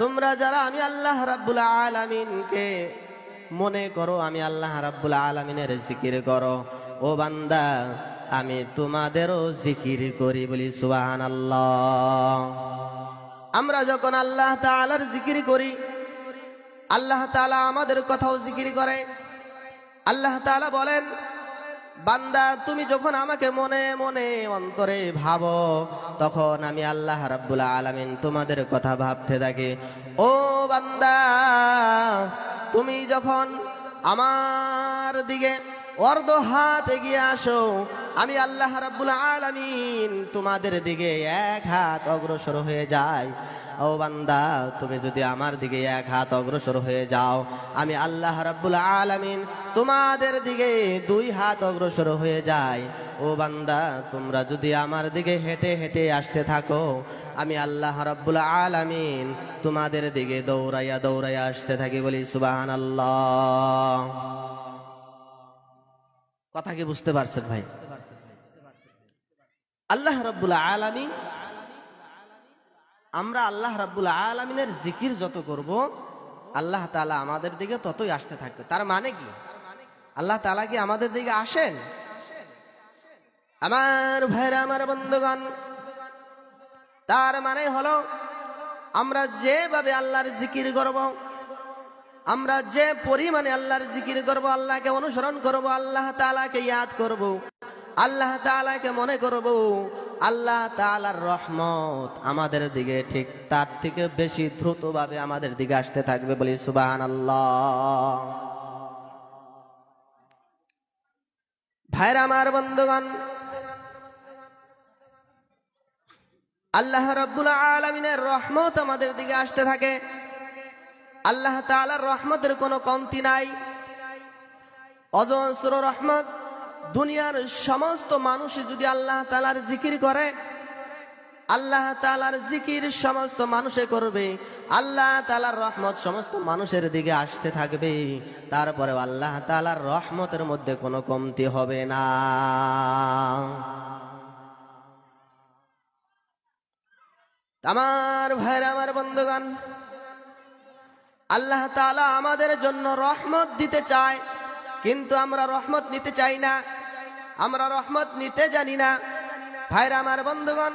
তোমরা যারা আমি আল্লাহ রাব্বুল আলামিনকে মনে করো, আমি আল্লাহ রাব্বুল আলামিনের জিকির করো, ও বান্দা আমি তোমাদেরও জিকির করি, বলি সুবহানাল্লাহ। আমরা যখন আল্লাহ তাআলার জিকির করি, আল্লাহ তাআলা আমাদের কথাও জিকির করে। আল্লাহ তাআলা বলেন, বান্দা তুমি যখন আমাকে মনে মনে অন্তরে ভাবো, তখন আমি আল্লাহ রাব্বুল আলামিন তোমাদের কথা ভাবতে থাকি। ও বান্দা, তুমি যখন আমার দিকে অর্ধ হাত এগিয়ে আসো, আমি আল্লাহ রাব্বুল আলামিন তোমাদের দিকে এক হাত অগ্রসর হয়ে যাই। ও বান্দা, তুমি যদি আমার দিকে এক হাত অগ্রসর হয়ে যাও, আমি আল্লাহ রাব্বুল আলামিন তোমাদের দিকে দুই হাত অগ্রসর হয়ে যায়। ও বান্দা, তোমরা যদি আমার দিকে হেঁটে হেঁটে আসতে থাকো, আমি আল্লাহ রাব্বুল আলামিন তোমাদের দিকে দৌড়াইয়া দৌড়াইয়া আসতে থাকি, বলি সুবহানাল্লাহ। কথা কি বুঝতে পারছেন ভাই? আল্লাহ রাব্বুল আলামিন, আমরা আল্লাহ রাব্বুল আলামিনের জিকির যত করব, আল্লাহ তাআলা আমাদের দিকে ততই আসতে থাকবে। তার মানে কি? আল্লাহ তাআলা কি আমাদের দিকে আসেন? আমার ভাইরা, আমার বন্ধুগণ, তার মানে হলো আমরা যেভাবে আল্লাহর জিকির করব, আমরা যে পরিমাণে আল্লাহর জিকির করব, আল্লাহকে অনুসরণ করব, আল্লাহ তাআলাকে ইয়াদ করব, আল্লাহ তাআলাকে মনে করব, আল্লাহ তাআলার রহমত আমাদের দিকে ঠিক তার থেকে বেশি দ্রুতভাবে আমাদের দিকে আসতে থাকবে, বলি সুবহানাল্লাহ। ভাইরা আমার, বন্ধুগণ, আল্লাহ রাব্বুল আলামিনের রহমত আমাদের দিকে আসতে থাকে। আল্লাহ তাআলার রহমতের কোনো কমতি নাই। অজস্র রহমত। দুনিয়ার সমস্ত মানুষ যদি আল্লাহ তাআলার জিকির করে, আল্লাহ তাআলার জিকির সমস্ত মানুষে করবে, আল্লাহ তাআলার রহমত সমস্ত মানুষের দিকে আসতে থাকবে। তারপরে আল্লাহ তাআলার রহমতের মধ্যে কোনো কমতি হবে না। আমার ভাইরা, আমার বন্ধুগণ, আল্লাহ তাআলা আমাদের জন্য রহমত দিতে চায়, কিন্তু আমরা রহমত নিতে চাই না, আমরা রহমত নিতে জানি না। ভাইরা আমার, বন্ধুগণ,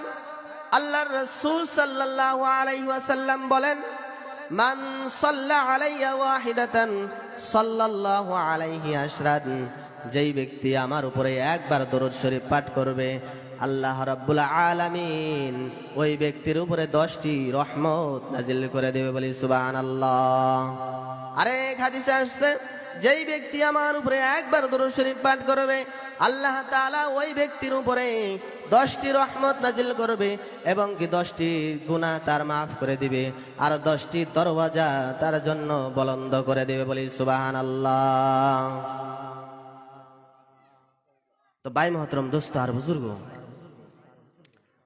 আল্লাহর রাসূল সাল্লাল্লাহু আলাইহি ওয়াসাল্লাম বলেন, মান সাল্লা আলাইয়া ওয়াহিদাতান সাল্লাল্লাহু আলাইহি আশরান। যেই ব্যক্তি আমার উপরে একবার দরুদ শরীফ পাঠ করবে, আল্লাহ রাব্বুল আলামিন ওই ব্যক্তির উপরে 10টি রহমত নাজিল করে দেবে, বলি সুবহানাল্লাহ। আরেক হাদিসে আসছে, যেই ব্যক্তি আমার উপরে একবার দরুদ শরীফ পাঠ করবে, আল্লাহ তাআলা ওই ব্যক্তির উপরে 10টি রহমত নাজিল করবে এবং কি 10টি গুনাহ তার মাফ করে দিবে, আর 10টি দরওয়াজা তার জন্য বলন্দ করে দেবে, বলি সুবহানাল্লাহ। তো ভাই মহতরম, দোস্ত আর বুজুর্গ,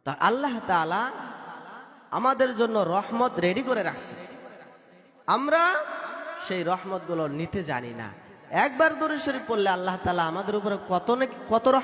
তা আল্লাহ তাআলা আমাদের জন্য রহমত রেডি করে রাখছে। আমরা সেই রহমতগুলো নিতে জানি না। একবার দরুদ শরীফ পড়লে আল্লাহ তাআলা আমাদের উপরে কত রহমত